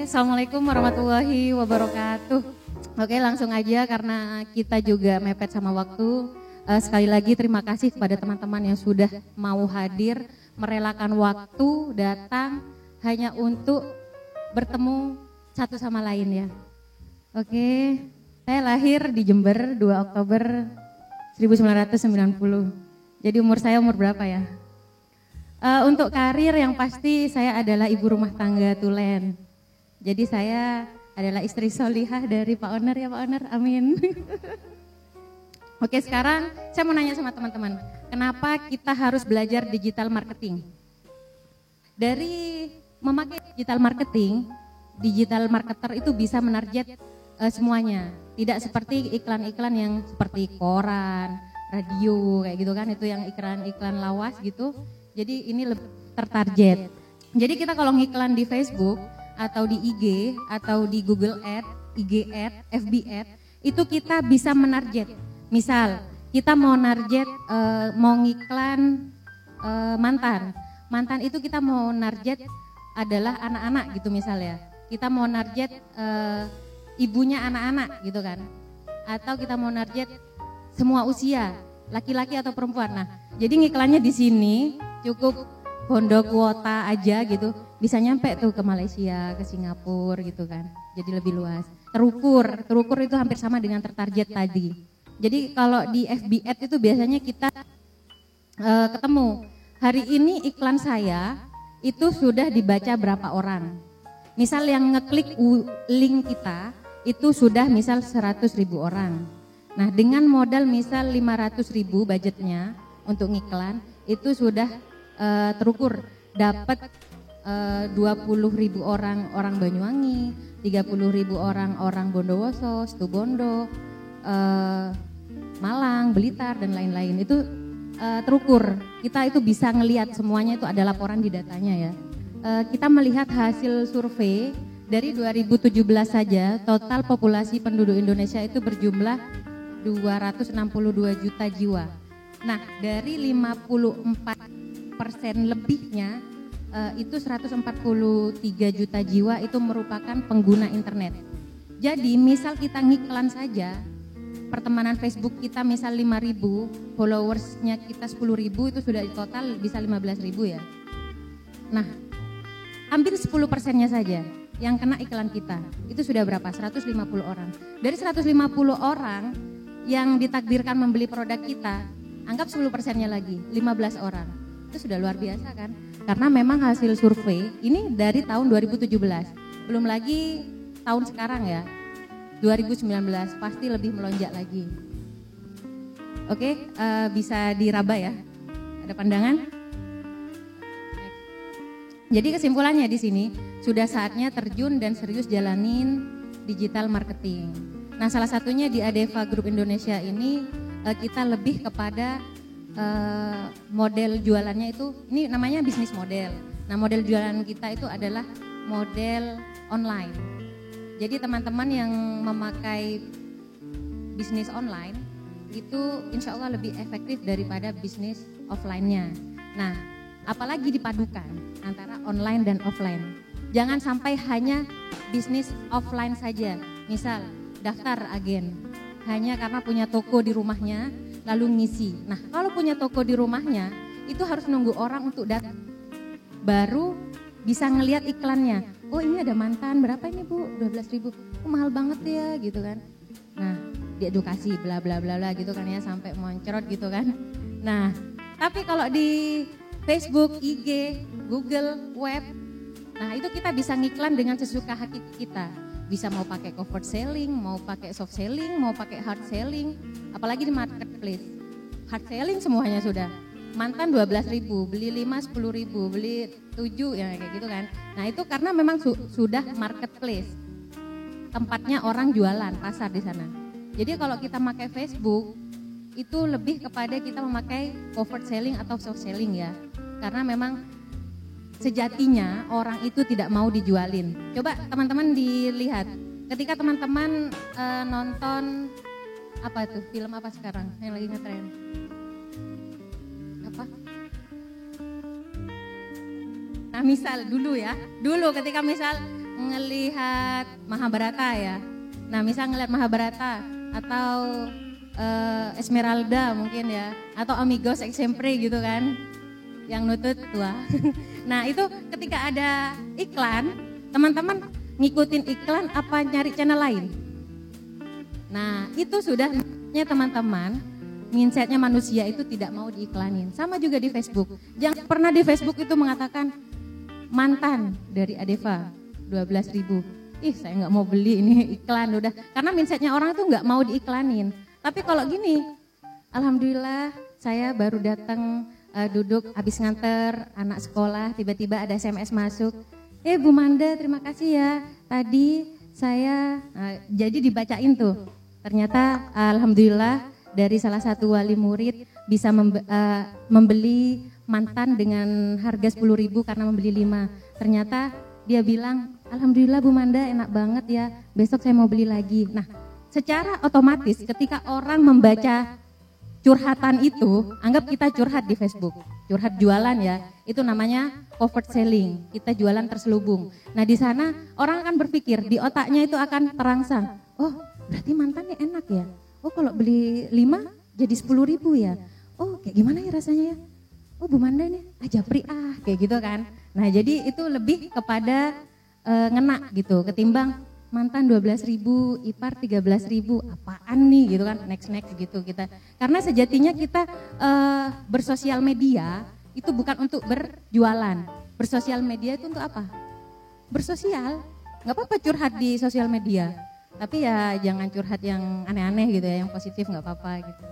Assalamualaikum warahmatullahi wabarakatuh. Oke, langsung aja karena kita juga mepet sama waktu. Sekali lagi terima kasih kepada teman-teman yang sudah mau hadir, merelakan waktu datang hanya untuk bertemu satu sama lain ya. Oke, saya lahir di Jember 2 Oktober 1990. Jadi umur saya umur berapa ya? Untuk karir yang pasti saya adalah ibu rumah tangga tulen. Jadi saya adalah istri solihah dari Pak Oner ya Pak Oner, amin. Oke, sekarang saya mau nanya sama teman-teman, kenapa kita harus belajar digital marketing? Dari memakai digital marketing, digital marketer itu bisa menarget semuanya. Tidak seperti iklan-iklan yang seperti koran, radio kayak gitu kan, itu yang iklan-iklan lawas gitu. Jadi ini lebih tertarget. Jadi kita kalau ngiklan di Facebook atau di IG atau di Google Ad, IG Ad, FB Ad, itu kita bisa menarget. Misal kita mau narget, mau ngiklan mantan itu kita mau narget adalah anak-anak gitu misalnya. Kita mau narget ibunya anak-anak gitu kan. Atau kita mau narget semua usia, laki-laki atau perempuan. Nah, jadi ngiklannya di sini cukup pondok kuota aja gitu, bisa nyampe tuh ke Malaysia, ke Singapura gitu kan. Jadi lebih luas. Terukur itu hampir sama dengan tertarget tadi. Jadi kalau di FB Ad itu biasanya kita ketemu. Hari ini iklan saya itu sudah dibaca berapa orang. Misal yang ngeklik link kita itu sudah misal 100.000 orang. Nah dengan modal misal 500.000 budgetnya untuk ngiklan itu sudah terukur dapat 20.000 orang Banyuwangi, 30.000 orang Bondowoso, Situbondo, Malang, Blitar dan lain-lain. Itu terukur. Kita itu bisa ngelihat semuanya, itu ada laporan di datanya ya. Kita melihat hasil survei dari 2017 saja total populasi penduduk Indonesia itu berjumlah 262 juta jiwa. Nah dari 54% lebihnya itu 143 juta jiwa itu merupakan pengguna internet. Jadi misal kita ngiklan saja, pertemanan Facebook kita misal 5.000, followersnya kita 10.000, itu sudah total bisa 15.000 ya. Nah hampir 10%-nya saja yang kena iklan kita, itu sudah berapa? 150 orang. Dari 150 orang yang ditakdirkan membeli produk kita, anggap 10%-nya lagi, 15 orang. Itu sudah luar biasa kan? Karena memang hasil survei ini dari tahun 2017. Belum lagi tahun sekarang ya. 2019 pasti lebih melonjak lagi. Oke, bisa diraba ya. Ada pandangan? Jadi kesimpulannya di sini sudah saatnya terjun dan serius jalanin digital marketing. Nah, salah satunya di Adeva Group Indonesia ini kita lebih kepada model jualannya itu, ini namanya bisnis model. Nah model jualan kita itu adalah model online. Jadi teman-teman yang memakai bisnis online itu insya Allah lebih efektif daripada bisnis offline-nya. Nah apalagi dipadukan antara online dan offline. Jangan sampai hanya bisnis offline saja. Misal daftar agen hanya karena punya toko di rumahnya lalu ngisi. Nah kalau punya toko di rumahnya itu harus nunggu orang untuk datang, baru bisa ngelihat iklannya. Oh ini ada mantan, berapa ini Bu? 12.000. Oh mahal banget ya gitu kan. Nah diedukasi bla bla bla bla gitu kan ya, sampai moncrot gitu kan. Nah tapi kalau di Facebook, IG, Google, web, nah itu kita bisa ngiklan dengan sesuka hati kita. Bisa mau pakai cover selling, mau pakai soft selling, mau pakai hard selling, apalagi di marketplace. Hard selling semuanya sudah. Mantan 12.000, beli 5, 10.000, beli 7 ya kayak gitu kan. Nah itu karena memang sudah marketplace. Tempatnya orang jualan, pasar di sana. Jadi kalau kita pakai Facebook itu lebih kepada kita memakai cover selling atau soft selling ya. Karena memang sejatinya orang itu tidak mau dijualin. Coba teman-teman dilihat, ketika teman-teman nonton apa tuh, film apa sekarang yang lagi ngetren? Apa? Nah misal dulu ya, dulu ketika misal ngelihat Mahabharata ya. Nah, misal ngelihat Mahabharata atau Esmeralda mungkin ya, atau Amigos Exemple gitu kan, yang nutut tua. Nah, itu ketika ada iklan, teman-teman ngikutin iklan apa nyari channel lain? Nah, itu sudah teman-teman, mindsetnya manusia itu tidak mau diiklanin. Sama juga di Facebook. Jangan pernah di Facebook itu mengatakan mantan dari Adeva 12.000. Saya nggak mau beli ini iklan udah. Karena mindsetnya orang itu nggak mau diiklanin. Tapi kalau gini, alhamdulillah saya baru datang duduk habis nganter anak sekolah, tiba-tiba ada SMS masuk. Bu Manda, terima kasih ya. Tadi saya jadi dibacain tuh. Ternyata alhamdulillah dari salah satu wali murid bisa membeli mantan dengan harga 10.000 karena membeli 5. Ternyata dia bilang, alhamdulillah Bu Manda enak banget ya, besok saya mau beli lagi. Nah, secara otomatis ketika orang membaca curhatan itu, anggap kita curhat di Facebook, curhat jualan ya, itu namanya covert selling, kita jualan terselubung. Nah, di sana orang akan berpikir, di otaknya itu akan terangsang, oh berarti mantannya enak ya, oh kalau beli 5 jadi 10.000 ya, oh kayak gimana ya rasanya ya, oh Bu Manda nih japri kayak gitu kan. Nah, jadi itu lebih kepada ngena gitu, ketimbang mantan 12.000, ipar 13.000, apaan nih gitu kan, next gitu kita. Karena sejatinya kita bersosial media itu bukan untuk berjualan. Bersosial media itu untuk apa? Bersosial. Nggak apa-apa curhat di sosial media. Tapi ya jangan curhat yang aneh-aneh gitu ya, yang positif nggak apa-apa gitu.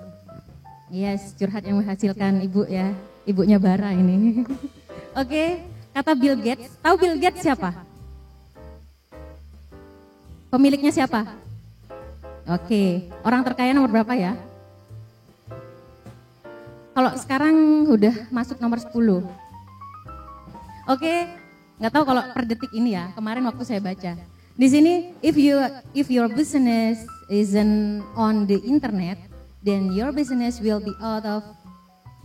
Yes, curhat yang menghasilkan ibu ya, ibunya Bara ini. Oke, kata Bill Gates. Tahu Bill Gates siapa? Pemiliknya siapa? Oke, orang terkaya nomor berapa ya? Kalau sekarang udah masuk nomor 10. Oke, nggak tahu kalau per detik ini ya. Kemarin waktu saya baca di sini, if your business isn't on the internet, then your business will be out of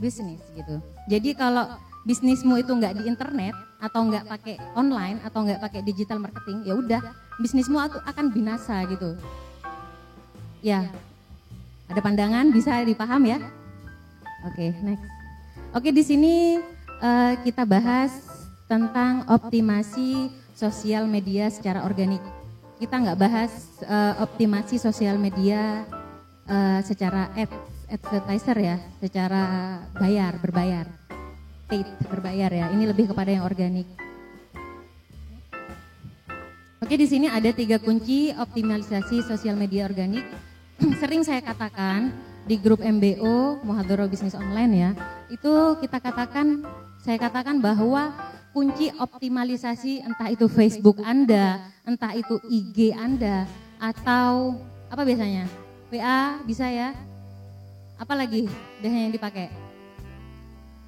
business gitu. Jadi kalau bisnismu itu nggak di internet atau nggak pakai online atau nggak pakai digital marketing, ya udah bisnismu akan binasa gitu. Ya, ada pandangan bisa dipaham ya? Oke, next. Oke, di sini kita bahas tentang optimasi sosial media secara organik. Kita nggak bahas optimasi sosial media secara advertiser ya, secara berbayar, paid, berbayar ya. Ini lebih kepada yang organik. Oke, di sini ada 3 kunci optimalisasi sosial media organik. Sering saya katakan di grup MBO, Muhadharah Bisnis Online ya, itu saya katakan bahwa kunci optimalisasi entah itu Facebook Anda, entah itu IG Anda, atau apa biasanya? WA bisa ya? Apalagi biasanya yang dipakai?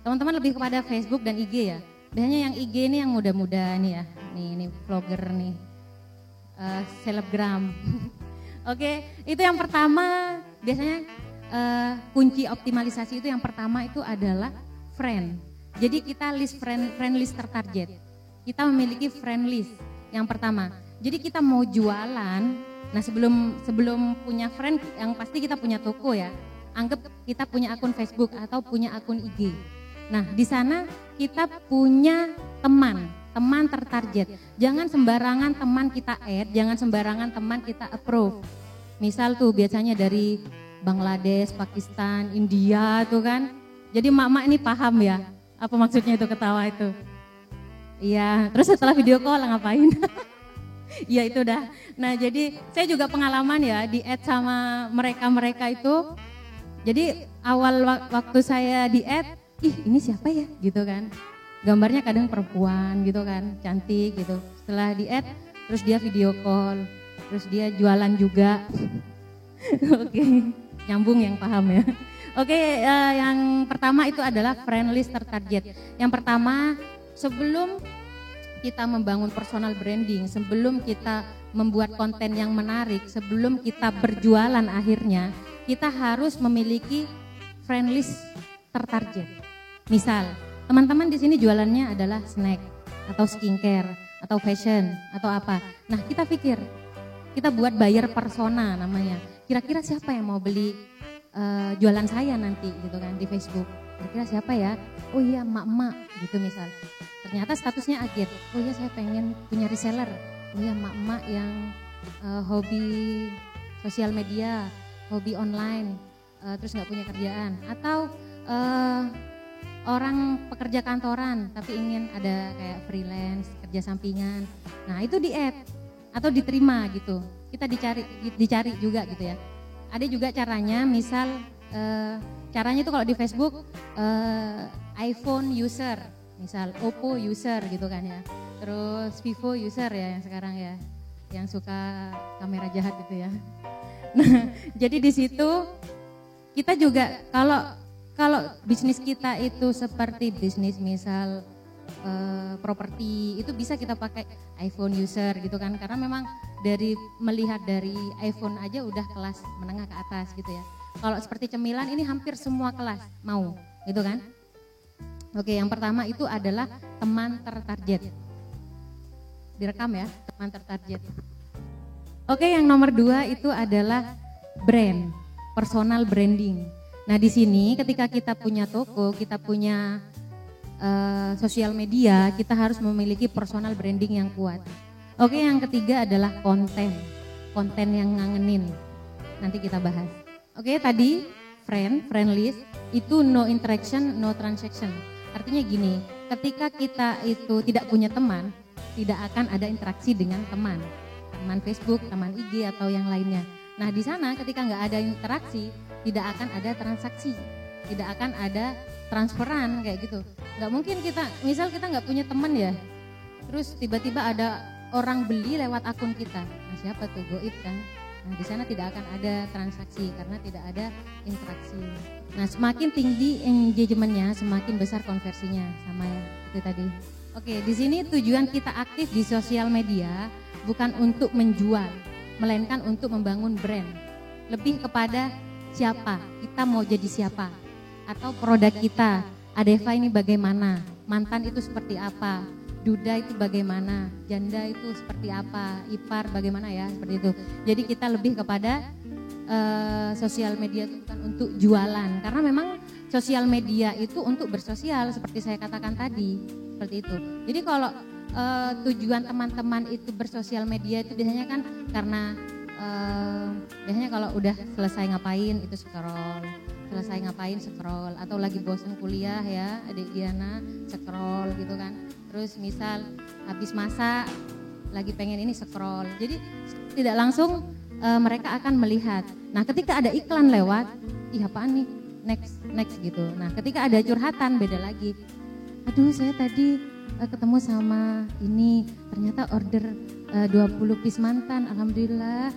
Teman-teman lebih kepada Facebook dan IG ya? Biasanya yang IG ini yang muda-muda nih ya, ini vlogger nih. Selebgram. Oke, itu yang pertama biasanya kunci optimalisasi itu yang pertama itu adalah friend. Jadi kita list friend list tertarget. Kita memiliki friend list yang pertama. Jadi kita mau jualan, nah sebelum punya friend yang pasti kita punya toko ya. Anggap kita punya akun Facebook atau punya akun IG. Nah, di sana kita punya teman tertarget. Jangan sembarangan teman kita add, jangan sembarangan teman kita approve. Misal tuh biasanya dari Bangladesh, Pakistan, India tuh kan. Jadi mak-mak ini paham ya, apa maksudnya itu ketawa itu. Iya, terus setelah video call ngapain? Iya itu dah. Nah, jadi saya juga pengalaman ya di add sama mereka itu. Jadi awal waktu saya di add, ini siapa ya gitu kan. Gambarnya kadang perempuan gitu kan, cantik gitu. Setelah di-add, terus dia video call, terus dia jualan juga. Oke, nyambung yang paham ya. Oke, yang pertama itu adalah friend list tertarget. Yang pertama, sebelum kita membangun personal branding, sebelum kita membuat konten yang menarik, sebelum kita berjualan akhirnya, kita harus memiliki friend list tertarget. Misal, teman-teman di sini jualannya adalah snack atau skincare atau fashion atau apa. Nah kita pikir, kita buat buyer persona namanya. Kira-kira siapa yang mau beli jualan saya nanti gitu kan di Facebook. Kira-kira siapa ya? Oh iya emak-emak gitu misal. Ternyata statusnya agen. Oh iya saya pengen punya reseller. Oh iya emak-emak yang hobi sosial media, hobi online, terus nggak punya kerjaan. Atau orang pekerja kantoran tapi ingin ada kayak freelance, kerja sampingan. Nah itu di-add atau diterima gitu. Kita dicari juga gitu ya. Ada juga caranya, misal caranya itu kalau di Facebook iPhone user, misal Oppo user gitu kan ya. Terus Vivo user ya yang sekarang ya, yang suka kamera jahat gitu ya. Nah, jadi di situ kita juga kalau bisnis kita itu seperti bisnis misal properti, itu bisa kita pakai iPhone user gitu kan, karena memang melihat dari iPhone aja udah kelas menengah ke atas gitu ya. Kalau seperti cemilan ini hampir semua kelas mau gitu kan. Oke, yang pertama itu adalah teman tertarget. Direkam ya, teman tertarget. Oke, yang nomor 2 itu adalah brand, personal branding. Nah di sini ketika kita punya toko, kita punya sosial media, kita harus memiliki personal branding yang kuat. Oke, yang ketiga adalah konten yang ngangenin. Nanti kita bahas. Oke, tadi friend list itu no interaction, no transaction. Artinya gini, ketika kita itu tidak punya teman, tidak akan ada interaksi dengan teman Facebook, teman IG atau yang lainnya. Nah di sana ketika nggak ada interaksi, tidak akan ada transaksi, tidak akan ada transferan kayak gitu. Nggak mungkin misal kita nggak punya teman ya, terus tiba-tiba ada orang beli lewat akun kita. Nah siapa tuh? Goib kan? Nah di sana tidak akan ada transaksi karena tidak ada interaksi. Nah semakin tinggi engagementnya, semakin besar konversinya, sama ya itu tadi. Oke, di sini tujuan kita aktif di sosial media bukan untuk menjual, melainkan untuk membangun brand. Lebih kepada siapa, kita mau jadi siapa, atau produk kita, Adeva ini bagaimana, mantan itu seperti apa, duda itu bagaimana, janda itu seperti apa, ipar bagaimana ya, seperti itu. Jadi kita lebih kepada sosial media itu bukan untuk jualan, karena memang sosial media itu untuk bersosial seperti saya katakan tadi, seperti itu. Jadi kalau tujuan teman-teman itu bersosial media itu biasanya kan karena biasanya kalau udah selesai ngapain itu scroll, atau lagi bosan kuliah ya adik Diana scroll gitu kan. Terus misal habis masak lagi pengen ini scroll. Jadi tidak langsung mereka akan melihat. Nah ketika ada iklan lewat, ih apaan nih, next gitu. Nah ketika ada curhatan beda lagi. Aduh saya tadi ketemu sama ini, ternyata order 20 piece mantan, alhamdulillah,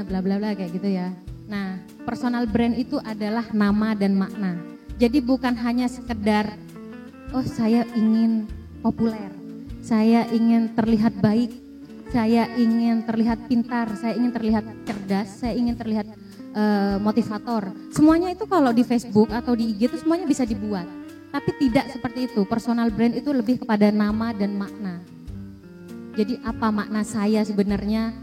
bla bla bla kayak gitu ya. Nah personal brand itu adalah nama dan makna. Jadi bukan hanya sekedar oh saya ingin populer, saya ingin terlihat baik, saya ingin terlihat pintar, saya ingin terlihat cerdas, saya ingin terlihat motivator. Semuanya itu kalau di Facebook atau di IG itu semuanya bisa dibuat. Tapi tidak seperti itu. Personal brand itu lebih kepada nama dan makna. Jadi apa makna saya sebenarnya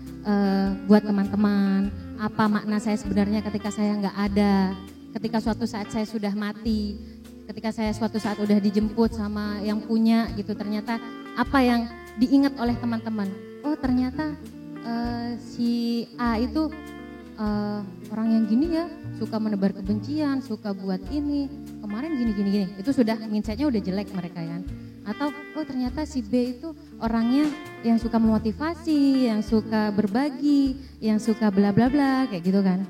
buat teman-teman, apa makna saya sebenarnya ketika saya nggak ada, ketika suatu saat saya sudah mati, ketika saya suatu saat udah dijemput sama yang punya gitu, ternyata apa yang diingat oleh teman-teman. Oh ternyata si A itu orang yang gini ya, suka menebar kebencian, suka buat ini, kemarin gini. Itu sudah mindsetnya udah jelek mereka kan. Atau oh ternyata si B itu orangnya yang suka memotivasi, yang suka berbagi, yang suka bla bla bla kayak gitu kan.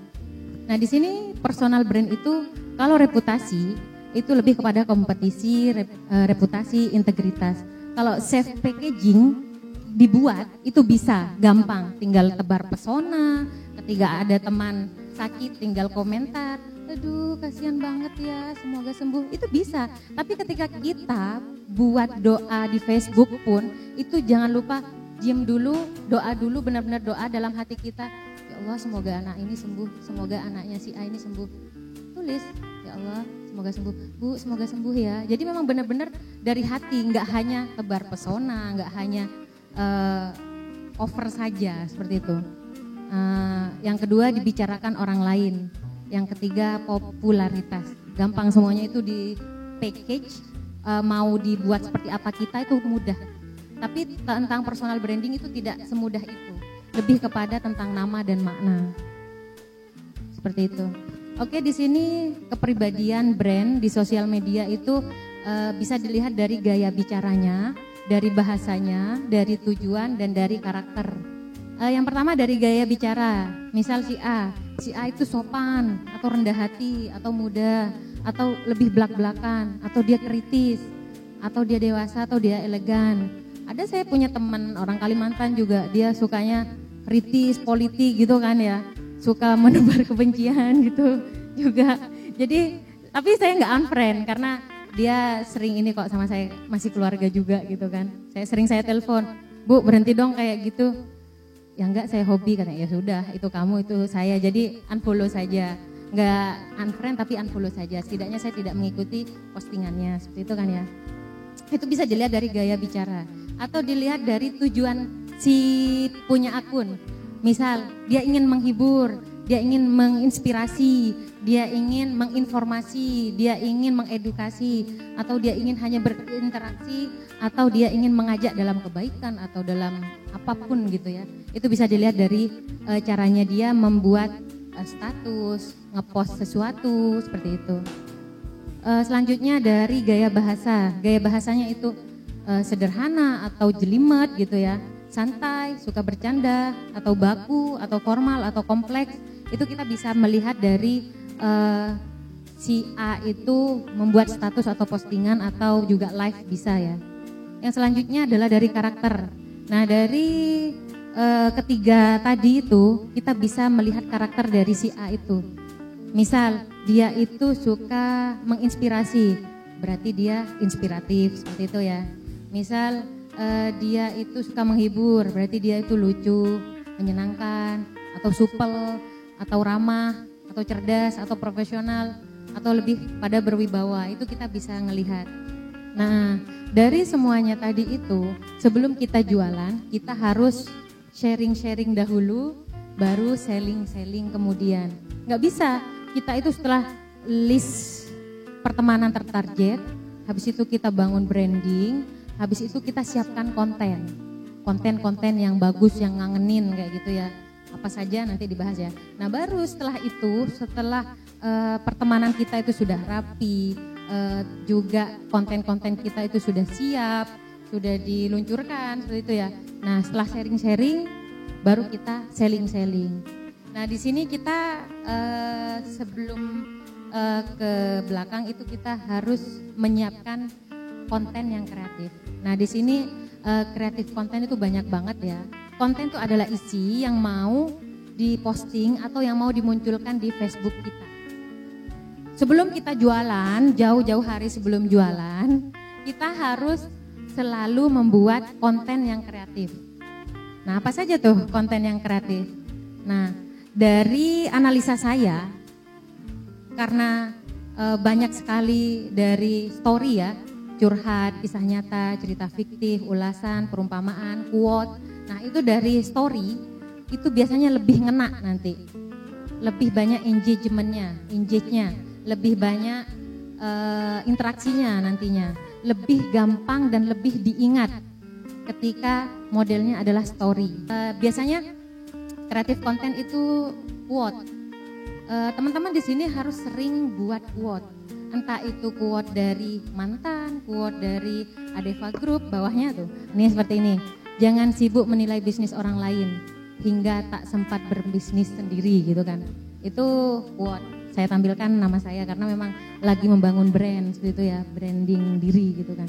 Nah di sini personal brand itu kalau reputasi itu lebih kepada kompetisi, reputasi, integritas. Kalau safe packaging dibuat itu bisa gampang, tinggal tebar pesona. Ketika ada teman sakit tinggal komentar, aduh kasihan banget ya, semoga sembuh, itu bisa. Tapi ketika kita buat doa di Facebook pun, itu jangan lupa diam dulu, doa dulu, benar-benar doa dalam hati kita. Ya Allah semoga anak ini sembuh, semoga anaknya si A ini sembuh. Tulis, ya Allah semoga sembuh, Bu semoga sembuh ya. Jadi memang benar-benar dari hati, nggak hanya tebar pesona, nggak hanya over saja seperti itu. Yang kedua dibicarakan orang lain. Yang ketiga popularitas. Gampang semuanya itu di package, mau dibuat seperti apa kita itu mudah. Tapi tentang personal branding itu tidak semudah itu. Lebih kepada tentang nama dan makna. Seperti itu. Oke, di sini kepribadian brand di sosial media itu bisa dilihat dari gaya bicaranya, dari bahasanya, dari tujuan dan dari karakter. Yang pertama dari gaya bicara. Misal si A itu sopan atau rendah hati atau muda atau lebih belak-belakan atau dia kritis atau dia dewasa atau dia elegan. Ada saya punya teman orang Kalimantan juga, dia sukanya kritis, politik gitu kan ya. Suka menebar kebencian gitu juga. Jadi tapi saya nggak unfriend karena dia sering ini kok sama saya, masih keluarga juga gitu kan. Saya telepon, Bu berhenti dong kayak gitu. Ya enggak, saya hobi, katanya. Ya sudah, itu kamu, itu saya. Jadi unfollow saja, nggak unfriend tapi unfollow saja. Setidaknya saya tidak mengikuti postingannya, seperti itu kan ya. Itu bisa dilihat dari gaya bicara atau dilihat dari tujuan si punya akun. Misal dia ingin menghibur, dia ingin menginspirasi, dia ingin menginformasi, dia ingin mengedukasi, atau dia ingin hanya berinteraksi, atau dia ingin mengajak dalam kebaikan atau dalam apapun gitu ya. Itu bisa dilihat dari caranya dia membuat status, ngepost sesuatu seperti itu. Selanjutnya dari gaya bahasa. Gaya bahasanya itu sederhana atau jelimet gitu ya. Santai, suka bercanda, atau baku, atau formal, atau kompleks. Itu kita bisa melihat dari si A itu membuat status atau postingan atau juga live bisa ya. Yang selanjutnya adalah dari karakter. Nah dari ketiga tadi itu kita bisa melihat karakter dari si A itu. Misal dia itu suka menginspirasi, berarti dia inspiratif seperti itu ya. Misal dia itu suka menghibur, berarti dia itu lucu, menyenangkan, atau supel, atau ramah, atau cerdas, atau profesional, atau lebih pada berwibawa. Itu kita bisa ngelihat. Nah, dari semuanya tadi itu, sebelum kita jualan, kita harus sharing-sharing dahulu, baru selling-selling kemudian. Nggak bisa, kita itu setelah list pertemanan tertarget, habis itu kita bangun branding, habis itu kita siapkan konten yang bagus, yang ngangenin kayak gitu ya. Apa saja nanti dibahas ya. Nah baru setelah itu, setelah pertemanan kita itu sudah rapi, juga konten-konten kita itu sudah siap, sudah diluncurkan seperti itu ya. Nah setelah sharing-sharing, baru kita selling-selling. Nah di sini kita sebelum ke belakang itu kita harus menyiapkan konten yang kreatif. Nah di sini kreatif konten itu banyak banget ya. Konten itu adalah isi yang mau diposting atau yang mau dimunculkan di Facebook kita. Sebelum kita jualan, jauh-jauh hari sebelum jualan, kita harus selalu membuat konten yang kreatif. Nah apa saja tuh konten yang kreatif? Nah dari analisa saya, karena banyak sekali dari story ya, curhat, kisah nyata, cerita fiktif, ulasan, perumpamaan, quote. Nah itu dari story itu biasanya lebih ngena nanti, lebih banyak engage-nya, lebih banyak interaksinya nantinya, lebih gampang dan lebih diingat ketika modelnya adalah story. Biasanya kreatif konten itu quote. Teman-teman di sini harus sering buat quote. Entah itu quote dari mantan, quote dari Adeva Group, bawahnya tuh. Ini seperti ini. Jangan sibuk menilai bisnis orang lain hingga tak sempat berbisnis sendiri gitu kan. Itu quote. Saya tampilkan nama saya karena memang lagi membangun brand seperti itu ya, branding diri gitu kan.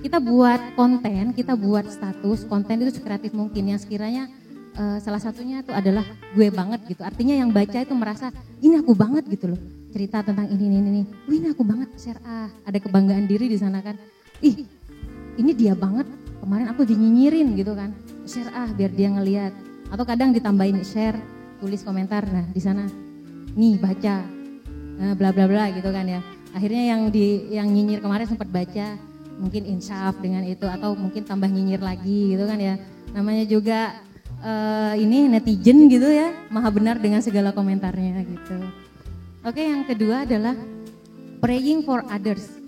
Kita buat konten, kita buat status, konten itu sekreatif mungkin yang sekiranya salah satunya itu adalah gue banget gitu. Artinya yang baca itu merasa ini aku banget gitu loh. Cerita tentang ini. Wih, ini aku banget, share ada kebanggaan diri di sana kan. Ih, ini dia banget. Kemarin aku dinyinyirin gitu kan. Share biar dia ngelihat. Atau kadang ditambahin share, tulis komentar. Nah, di sana nih baca. Bla bla bla gitu kan ya. Akhirnya yang nyinyir kemarin sempat baca. mungkin insyaf dengan itu atau mungkin tambah nyinyir lagi gitu kan ya. Namanya juga ini netizen gitu ya, maha benar dengan segala komentarnya gitu. Oke, yang kedua adalah praying for others.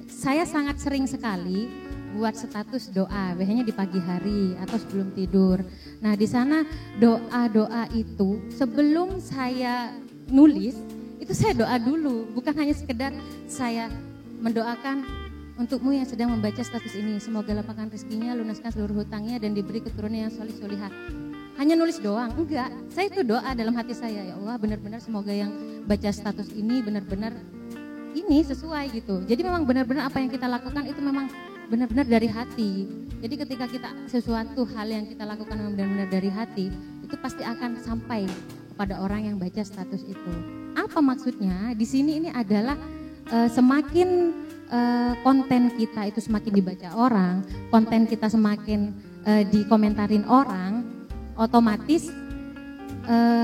Saya sangat sering sekali buat status doa, biasanya di pagi hari atau sebelum tidur. Nah, di sana doa-doa itu sebelum saya nulis, itu saya doa dulu, bukan hanya sekedar saya mendoakan untukmu yang sedang membaca status ini, semoga lapangkan rezekinya, lunaskan seluruh hutangnya dan diberi keturunan yang solih-solihah. Hanya nulis doang, enggak. Saya itu doa dalam hati saya, ya Allah benar-benar semoga yang baca status ini benar-benar ini sesuai gitu. Jadi memang benar-benar apa yang kita lakukan itu memang benar-benar dari hati. Jadi ketika kita sesuatu hal yang kita lakukan memang benar-benar dari hati, itu pasti akan sampai kepada orang yang baca status itu. Apa maksudnya? Di sini ini adalah semakin konten kita itu semakin dibaca orang, konten kita semakin dikomentarin orang, otomatis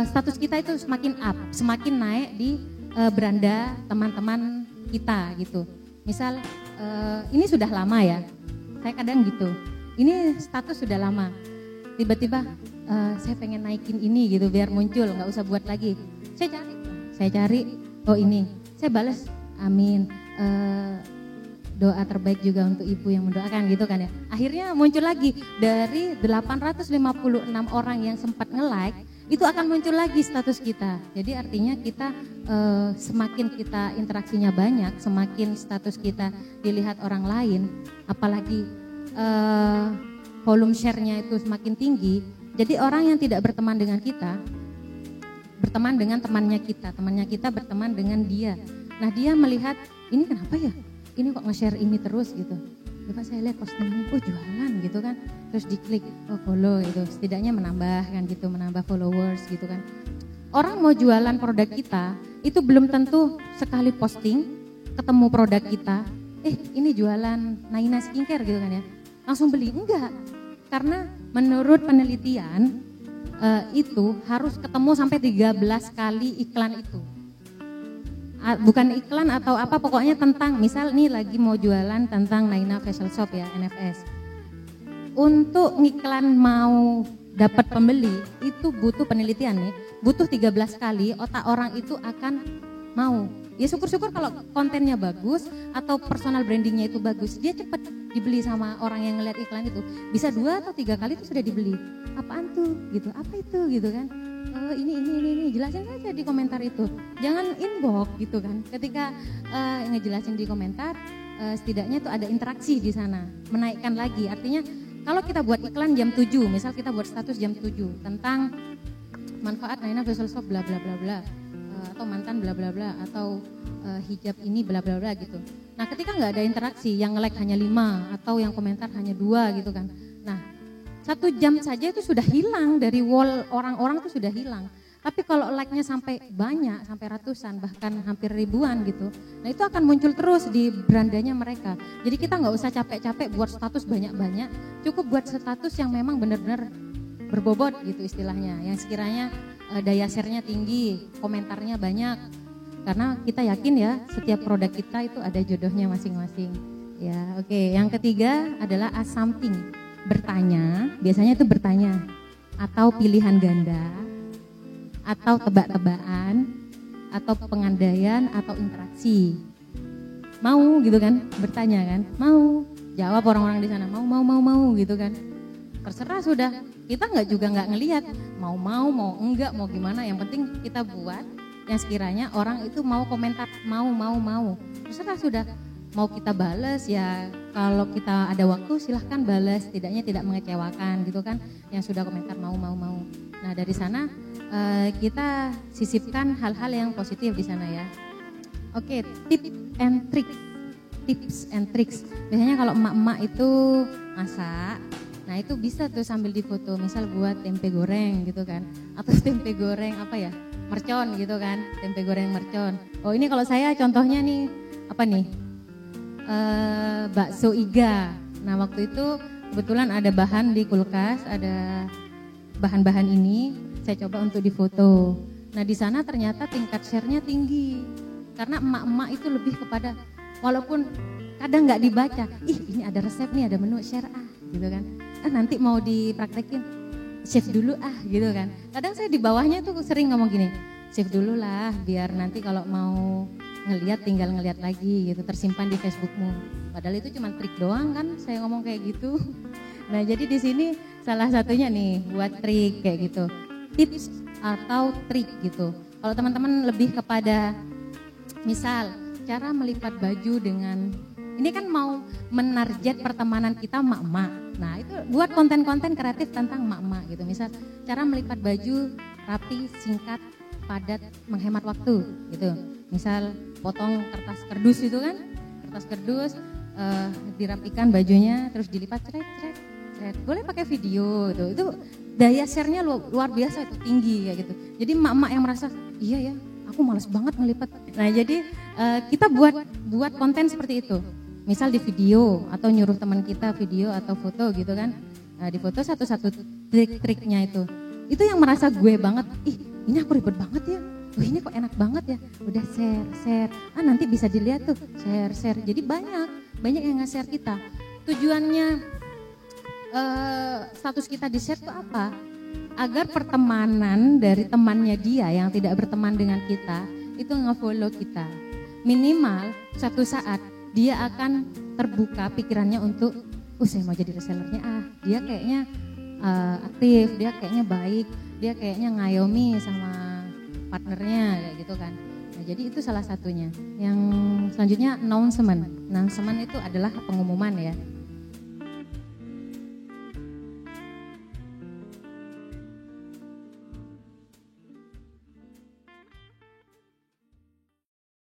status kita itu semakin up, semakin naik di beranda teman-teman kita gitu. Misal ini sudah lama ya, saya kadang gitu, ini status sudah lama, tiba-tiba saya pengen naikin ini gitu biar muncul, nggak usah buat lagi. Saya cari, oh ini, saya balas, amin, doa terbaik juga untuk ibu yang mendoakan gitu kan ya. Akhirnya muncul lagi dari 856 orang yang sempat nge-like, itu akan muncul lagi status kita. Jadi artinya kita semakin kita interaksinya banyak, semakin status kita dilihat orang lain, apalagi volume share-nya itu semakin tinggi. Jadi orang yang tidak berteman dengan kita, berteman dengan temannya kita berteman dengan dia. Nah dia melihat, ini kenapa ya? Ini kok nge-share ini terus gitu. Coba saya lihat postingannya, oh jualan gitu kan. Terus diklik, oh follow gitu. Setidaknya menambah kan gitu, menambah followers gitu kan. Orang mau jualan produk kita, itu belum tentu sekali posting, ketemu produk kita, ini jualan Naina Skincare gitu kan ya. Langsung beli, enggak. Karena menurut penelitian, itu harus ketemu sampai 13 kali iklan itu. Bukan iklan atau apa, pokoknya tentang, misal nih lagi mau jualan tentang Naina Facial Shop ya, NFS. Untuk ngiklan mau dapat pembeli, itu butuh penelitian nih, butuh 13 kali otak orang itu akan mau. Ya syukur-syukur kalau kontennya bagus atau personal brandingnya itu bagus, dia cepat dibeli sama orang yang ngeliat iklan itu. Bisa 2 atau 3 kali itu sudah dibeli. Apaan tuh gitu, apa itu gitu kan. Oh ini jelasin saja di komentar itu, jangan inbox gitu kan. Ketika ngejelasin di komentar, setidaknya tuh ada interaksi di sana, menaikkan lagi. Artinya kalau kita buat iklan jam 7, misal kita buat status jam 7 tentang manfaat Naina Facial Shop bla bla bla bla, atau mantan bla bla bla, atau hijab ini bla bla bla gitu. Nah ketika nggak ada interaksi, yang nge-like hanya 5 atau yang komentar hanya 2 gitu kan. Nah 1 jam saja itu sudah hilang dari wall orang-orang itu sudah hilang. Tapi kalau like-nya sampai banyak, sampai ratusan, bahkan hampir ribuan gitu, nah itu akan muncul terus di berandanya mereka. Jadi kita nggak usah capek-capek buat status banyak-banyak, cukup buat status yang memang benar-benar berbobot gitu istilahnya, yang sekiranya daya share-nya tinggi, komentarnya banyak. Karena kita yakin ya, setiap produk kita itu ada jodohnya masing-masing. Ya, oke. Yang ketiga adalah ask something. Bertanya, biasanya itu bertanya atau pilihan ganda atau tebak-tebakan atau pengandaian atau interaksi. Mau gitu kan, bertanya kan, mau, jawab orang-orang di sana, mau gitu kan. Terserah sudah, kita nggak ngelihat mau enggak, mau gimana, yang penting kita buat yang sekiranya orang itu mau komentar, mau. Terserah sudah. Mau kita balas ya, kalau kita ada waktu silahkan balas, tidaknya tidak mengecewakan gitu kan, yang sudah komentar mau. Nah dari sana kita sisipkan hal-hal yang positif di sana ya. Oke, tips and tricks. Biasanya kalau emak-emak itu masak, nah itu bisa tuh sambil difoto, misal buat tempe goreng gitu kan, atau tempe goreng apa ya, mercon gitu kan, tempe goreng mercon. Oh ini kalau saya contohnya nih, apa nih? Bakso iga. Nah waktu itu kebetulan ada bahan di kulkas, ada bahan-bahan ini, saya coba untuk difoto. Nah di sana ternyata tingkat share-nya tinggi, karena emak-emak itu lebih kepada, walaupun kadang nggak dibaca. Ih, ini ada resep nih, ada menu, share gitu kan. Nanti mau dipraktekin, save dulu gitu kan. Kadang saya di bawahnya tuh sering ngomong gini, save dulu lah biar nanti kalau mau ngelihat tinggal ngelihat lagi gitu, tersimpan di Facebookmu. Padahal itu cuma trik doang kan, saya ngomong kayak gitu. Nah jadi di sini salah satunya nih buat trik kayak gitu, tips atau trik gitu. Kalau teman-teman lebih kepada misal cara melipat baju dengan, ini kan mau menarget pertemanan kita mak-mak. Nah itu buat konten-konten kreatif tentang mak-mak gitu. Misal cara melipat baju rapi, singkat, padat, menghemat waktu gitu. Misal potong kertas kardus itu kan, kertas kardus dirapikan bajunya, terus dilipat cret. Boleh pakai video gitu. Itu daya share-nya luar biasa, itu tinggi kayak gitu. Jadi mak-mak yang merasa iya ya, aku malas banget ngelipat. Nah jadi kita buat konten seperti itu. Misal di video atau nyuruh teman kita video atau foto gitu kan. Di foto satu-satu trik-triknya itu. Itu yang merasa gue banget. Ih, ini aku ribet banget ya. Wah, ini kok enak banget ya. Udah share. Nanti bisa dilihat tuh, share. Jadi banyak yang nge-share kita. Tujuannya status kita di-share itu apa? Agar pertemanan dari temannya dia yang tidak berteman dengan kita itu nge-follow kita. Minimal suatu saat dia akan terbuka pikirannya untuk, saya mau jadi resellernya. Dia kayaknya aktif, dia kayaknya baik, dia kayaknya ngayomi sama partnernya kayak gitu kan. Nah, jadi itu salah satunya. Yang selanjutnya announcement itu adalah pengumuman ya.